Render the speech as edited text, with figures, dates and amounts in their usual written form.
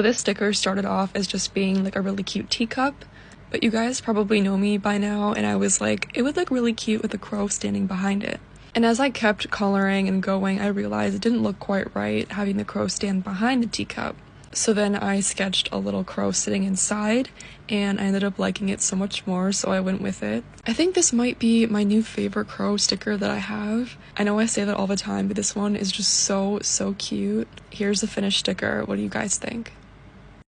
This sticker started off as just being like a really cute teacup, but you guys probably know me by now, and I was like, it would look really cute with a crow standing behind it. And as I kept coloring and going, I realized it didn't look quite right having the crow stand behind the teacup. So then I sketched a little crow sitting inside, and I ended up liking it so much more, so I went with it. I think this might be my new favorite crow sticker that I have. I know I say that all the time, but this one is just so cute. Here's the finished sticker. What do you guys think?